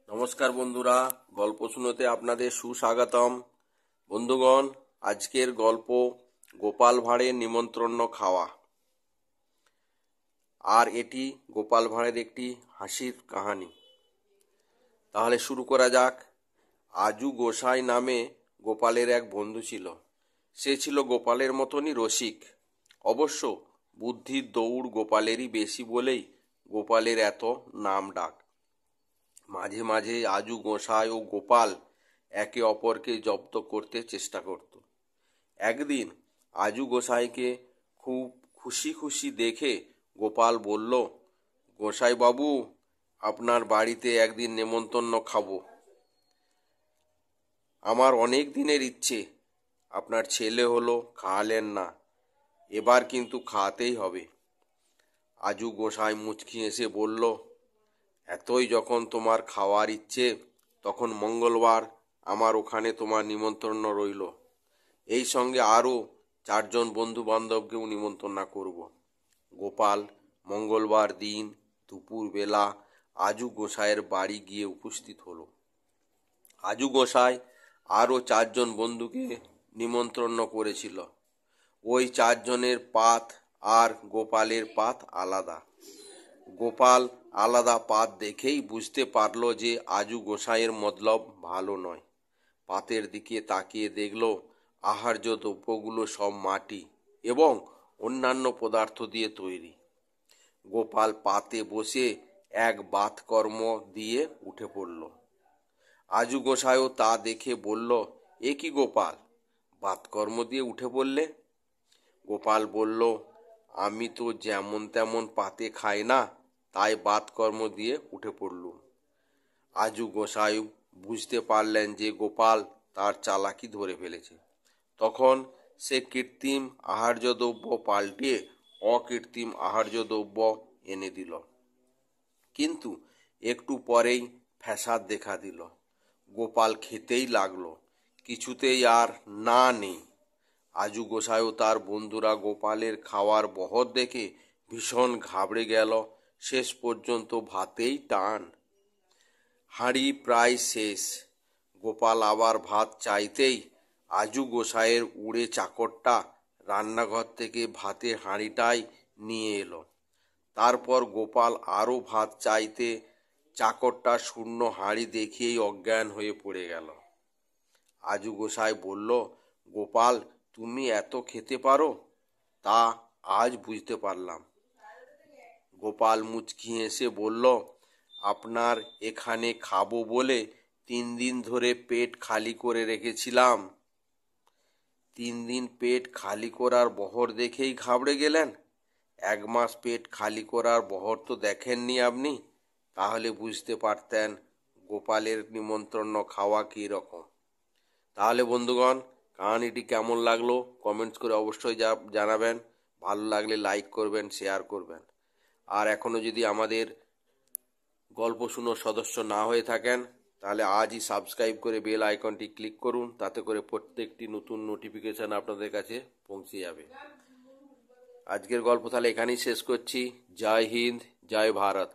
নমস্কার বন্ধুরা, গল্প শুনোতে আপনাদের সুস্বাগতম। বন্ধুগণ, আজকের গল্প গোপাল ভাঁড়ের নিমন্ত্রণ খাওয়া। আর এটি গোপাল ভাঁড়ের একটি হাসির কাহিনী। তাহলে শুরু করা যাক। আজু গোসাই নামে গোপালের এক বন্ধু ছিল। সে ছিল গোপালের মতনই রসিক। অবশ্য বুদ্ধির দৌড় গোপালেরই বেশি বলেই গোপালের এত নাম ডাক। মাঝে মাঝে আজু গোসাই ও গোপাল একে অপরকে জব্দ করতে চেষ্টা করত। একদিন আজু গোসাইকে খুব খুশি খুশি দেখে গোপাল বলল, গোসাই বাবু, আপনার বাড়িতে একদিন নেমন্তন্ন খাবো। আমার অনেক দিনের ইচ্ছে, আপনার ছেলে হলো, খাওয়ালেন না, এবার কিন্তু খাওয়াতেই হবে। আজু গোসাই মুচকি এসে বলল, এতই যখন তোমার খাওয়ার ইচ্ছে, তখন মঙ্গলবার আমার ওখানে তোমার নিমন্ত্রণ রইল। এই সঙ্গে আরও 4 জন বন্ধু বান্ধবকেও নিমন্ত্রণ করব। গোপাল মঙ্গলবার দিন দুপুরবেলা আজু গোসাইয়ের বাড়ি গিয়ে উপস্থিত হলো। আজু গোসাই আরও 4 জন বন্ধুকে নিমন্ত্রণ করেছিল। ওই 4 জনের পাত আর গোপালের পাত আলাদা। গোপাল আলাদা পাত দেখেই বুঝতে পারল যে আজু গোসাইয়ের মতলব ভালো নয়। পাতের দিকে তাকিয়ে দেখল আহার্য দ্রব্যগুলো সব মাটি এবং অন্যান্য পদার্থ দিয়ে তৈরি। গোপাল পাতে বসে এক বাতকর্ম দিয়ে উঠে পড়ল। আজু গোসাইও তা দেখে বলল, এ কি গোপাল, বাতকর্ম দিয়ে উঠে পড়লে? গোপাল বলল, আমি তো যেমন তেমন পাতে খাই না, তাই বাতকর্ম দিয়ে উঠে পড়লুম। আজু গোসাই বুঝতে পারলেন যে গোপাল তার চালাকি ধরে ফেলেছে। তখন সে কৃত্রিম আহার্য দ্রব্য পাল্টিয়ে অকৃত্রিম আহার্য দ্রব্য এনে দিল। কিন্তু একটু পরেই ফ্যাসাদ দেখা দিল। গোপাল খেতেই লাগলো, কিছুতেই আর না নেই। আজু গোসাই ও তার বন্ধুরা গোপালের খাওয়ার বহর দেখে ভীষণ ঘাবড়ে গেল। শেষ পর্যন্ত ভাতেই টান। হাঁড়ি প্রায় শেষ। গোপাল আবার ভাত চাইতেই আজু গোসাইয়ের উড়ে চাকরটা রান্নাঘর থেকে ভাতের হাঁড়িটাই নিয়ে এলো। তারপর গোপাল আরও ভাত চাইতে চাকরটা শূন্য হাঁড়ি দেখিয়েই অজ্ঞান হয়ে পড়ে গেল। আজু গোসাই বলল, গোপাল, তুমি এত খেতে পারো, তা আজ বুঝতে পারলাম। গোপাল মুচকি হেসে বলল, আপনার এখানে খাবো বলে 3 দিন ধরে পেট খালি করে রেখেছিলাম। 3 দিন পেট খালি করার বহর দেখেই ঘাবড়ে গেলেন? 1 মাস পেট খালি করার বহর তো দেখেননি আপনি, তাহলে বুঝতে পারতেন গোপালের নিমন্ত্রণ খাওয়া কী রকম। তাহলে বন্ধুগণ, কাহিনীটি কেমন লাগলো কমেন্টস করে অবশ্যই জানাবেন। ভালো লাগলে লাইক করবেন, শেয়ার করবেন। আর এখনও যদি আমাদের গল্প শুনো সদস্য না হয়ে থাকেন, তাহলে আজই সাবস্ক্রাইব করে বেল আইকনটি ক্লিক করুন। তাতে করে প্রত্যেকটি নতুন নোটিফিকেশান আপনাদের কাছে পৌঁছে যাবে। আজকের গল্প তাহলে এখানেই শেষ করছি। জয় হিন্দ, জয় ভারত।